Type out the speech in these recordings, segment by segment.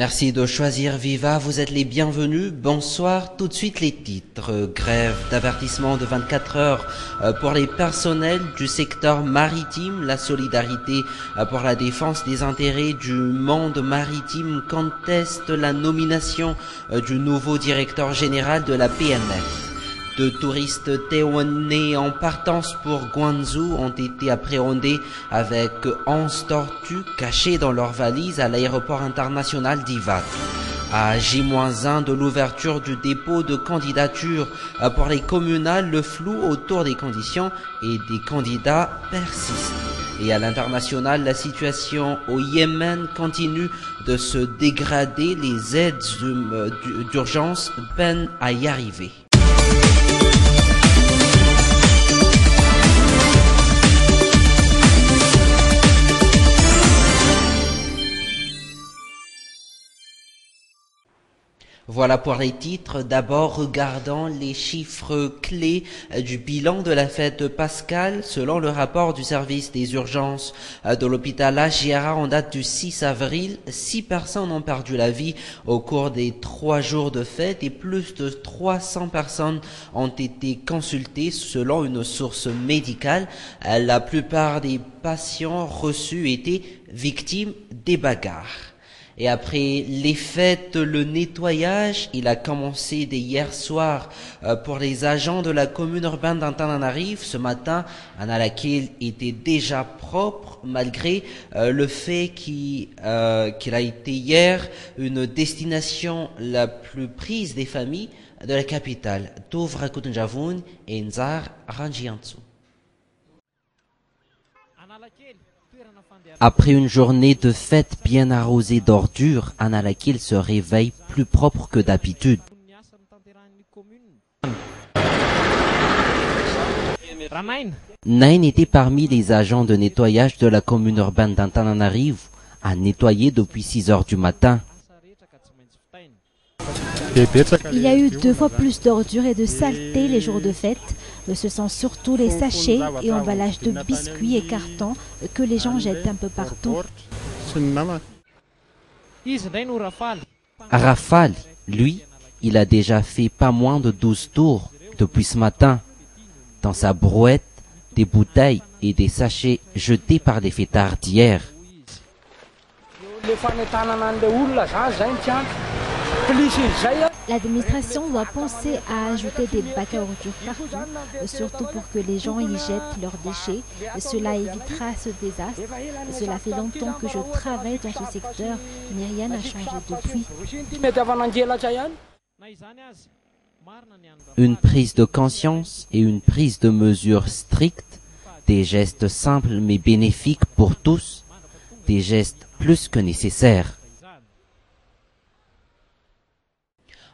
Merci de choisir Viva, vous êtes les bienvenus. Bonsoir, tout de suite les titres. Grève d'avertissement de 24 heures pour les personnels du secteur maritime. La solidarité pour la défense des intérêts du monde maritime conteste la nomination du nouveau directeur général de la PNF. Deux touristes taïwanais en partance pour Guangzhou ont été appréhendés avec 11 tortues cachées dans leurs valises à l'aéroport international d'Ivat. À J-1 de l'ouverture du dépôt de candidature pour les communales, le flou autour des conditions et des candidats persiste. Et à l'international, la situation au Yémen continue de se dégrader. Les aides d'urgence peinent à y arriver. Voilà pour les titres. D'abord, regardons les chiffres clés du bilan de la fête de Pascal. Selon le rapport du service des urgences de l'hôpital Agiara en date du 6 avril, 6 personnes ont perdu la vie au cours des 3 jours de fête et plus de 300 personnes ont été consultées selon une source médicale. La plupart des patients reçus étaient victimes des bagarres. Et après les fêtes, le nettoyage, il a commencé dès hier soir pour les agents de la commune urbaine d'Antananarive. Ce matin, Analakil était déjà propre malgré le fait qu'il a été hier une destination la plus prise des familles de la capitale. Tovra Kutunjavoun et Nzar Ranjiantsu. Après une journée de fête bien arrosée d'ordures, Analakil se réveille plus propre que d'habitude. Nain était parmi les agents de nettoyage de la commune urbaine d'Antananarive, à nettoyer depuis 6 heures du matin. Il y a eu 2 fois plus d'ordures et de saleté les jours de fête. Ce sont surtout les sachets et emballages de biscuits et cartons que les gens jettent un peu partout. Rafale, lui, il a déjà fait pas moins de 12 tours depuis ce matin. Dans sa brouette, des bouteilles et des sachets jetés par les fêtards d'hier. L'administration doit penser à ajouter des bacs à ordures partout, surtout pour que les gens y jettent leurs déchets. Cela évitera ce désastre. Cela fait longtemps que je travaille dans ce secteur, mais rien n'a changé depuis. Une prise de conscience et une prise de mesures strictes, des gestes simples mais bénéfiques pour tous, des gestes plus que nécessaires.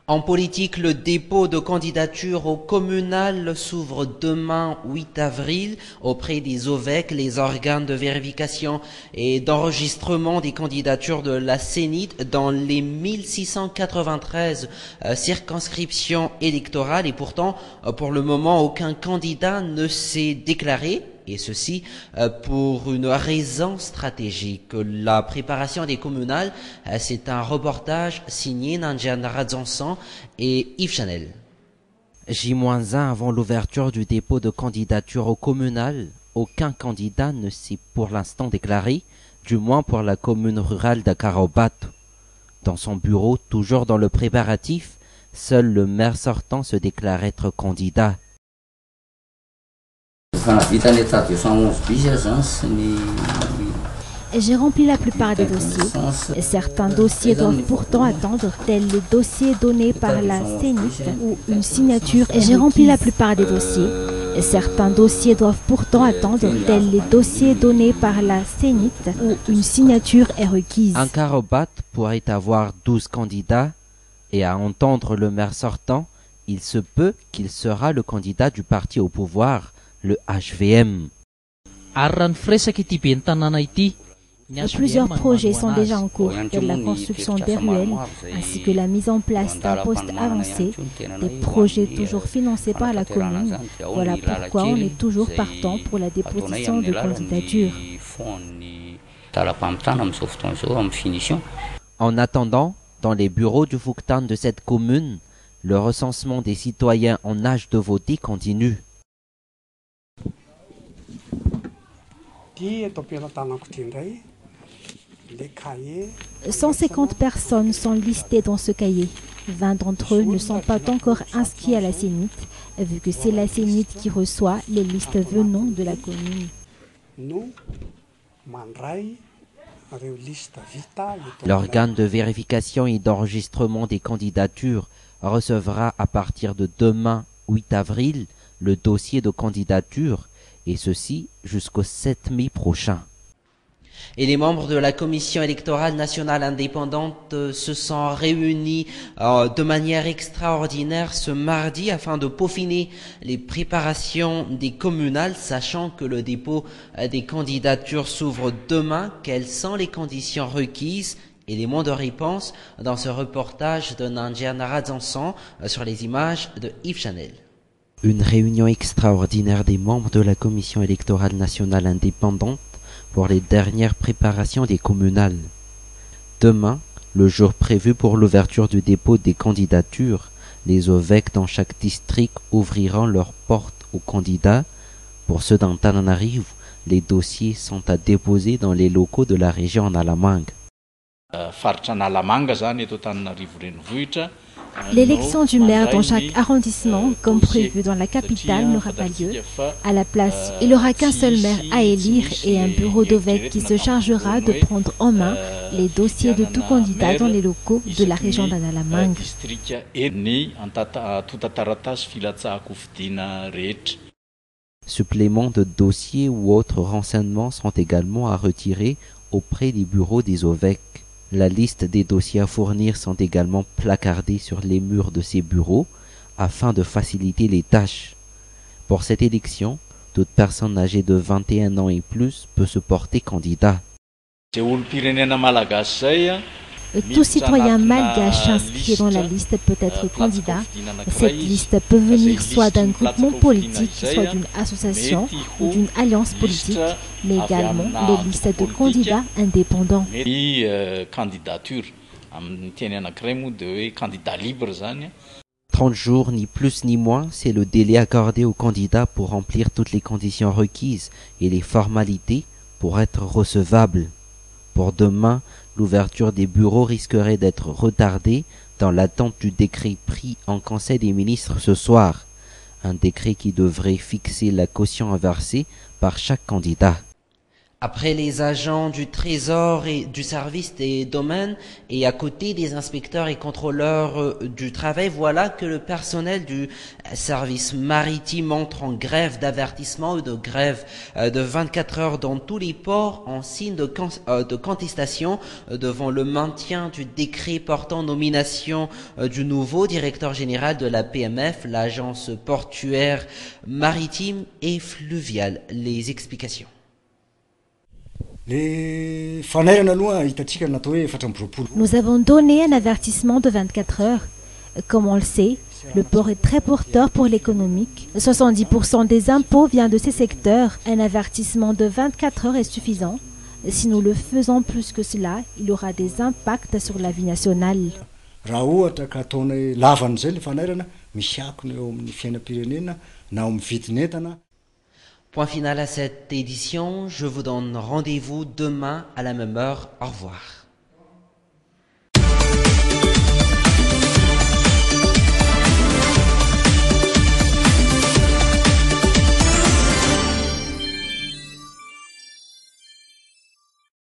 En politique, le dépôt de candidature au communal s'ouvre demain 8 avril auprès des OVEC, les organes de vérification et d'enregistrement des candidatures de la CENIT dans les 1693 circonscriptions électorales et pourtant, pour le moment, aucun candidat ne s'est déclaré. Et ceci pour une raison stratégique. La préparation des communales, c'est un reportage signé Nanjian Radzonsan et Yves Chanel. J-1 avant l'ouverture du dépôt de candidature au communal, aucun candidat ne s'est pour l'instant déclaré, du moins pour la commune rurale d'Akarobat. Dans son bureau, toujours dans le préparatif, seul le maire sortant se déclare être candidat. J'ai rempli la plupart des dossiers. Certains dossiers doivent pourtant attendre, tels les dossiers donnés par la CENIT ou une signature. J'ai rempli la plupart des dossiers. Certains dossiers doivent pourtant attendre, tels les dossiers donnés par la CENIT ou une signature est requise. Ankarobat pourrait avoir 12 candidats et à entendre le maire sortant, il se peut qu'il sera le candidat du parti au pouvoir, le HVM. Plusieurs projets sont déjà en cours, tels la construction des ruelles ainsi que la mise en place d'un poste avancé, des projets toujours financés par la commune. Voilà pourquoi on est toujours partant pour la déposition de candidature. En attendant, dans les bureaux du Fuktan de cette commune, le recensement des citoyens en âge de voter continue. 150 personnes sont listées dans ce cahier. 20 d'entre eux ne sont pas encore inscrits à la CENIT, vu que c'est la CENIT qui reçoit les listes venant de la commune. L'organe de vérification et d'enregistrement des candidatures recevra à partir de demain, 8 avril, le dossier de candidature, et ceci jusqu'au 7 mai prochain. Et les membres de la Commission électorale nationale indépendante se sont réunis de manière extraordinaire ce mardi afin de peaufiner les préparations des communales, sachant que le dépôt des candidatures s'ouvre demain. Quelles sont les conditions requises? Éléments de réponse dans ce reportage de Nandia Narazansan sur les images de Yves Chanel. Une réunion extraordinaire des membres de la Commission électorale nationale indépendante pour les dernières préparations des communales. Demain, le jour prévu pour l'ouverture du dépôt des candidatures, les évêques dans chaque district ouvriront leurs portes aux candidats. Pour ceux d'Antananarivo, les dossiers sont à déposer dans les locaux de la région Analamanga. L'élection du maire dans chaque arrondissement, comme prévu dans la capitale, n'aura pas lieu. À la place, il n'y aura qu'un seul maire à élire et un bureau d'évêque qui se chargera de prendre en main les dossiers de tout candidat dans les locaux de la région d'Analamanga. Suppléments de dossiers ou autres renseignements sont également à retirer auprès des bureaux des évêques. La liste des dossiers à fournir sont également placardés sur les murs de ces bureaux afin de faciliter les tâches. Pour cette élection, toute personne âgée de 21 ans et plus peut se porter candidat. Tout citoyen malgache inscrit dans la liste peut être candidat. Cette liste peut venir soit d'un groupement politique, soit d'une association ou d'une alliance politique, mais également les listes de candidats indépendants. 30 jours, ni plus ni moins, c'est le délai accordé aux candidats pour remplir toutes les conditions requises et les formalités pour être recevables. Pour demain, l'ouverture des bureaux risquerait d'être retardée dans l'attente du décret pris en Conseil des ministres ce soir. Un décret qui devrait fixer la caution à verser par chaque candidat. Après les agents du Trésor et du service des domaines et à côté des inspecteurs et contrôleurs du travail, voilà que le personnel du service maritime entre en grève d'avertissement ou de grève de 24 heures dans tous les ports en signe de contestation devant le maintien du décret portant nomination du nouveau directeur général de la PMF, l'agence portuaire maritime et fluviale. Les explications. Nous avons donné un avertissement de 24 heures. Comme on le sait, le port est très porteur pour l'économique. 70% des impôts viennent de ces secteurs. Un avertissement de 24 heures est suffisant. Si nous le faisons plus que cela, il y aura des impacts sur la vie nationale. Point final à cette édition, je vous donne rendez-vous demain à la même heure. Au revoir.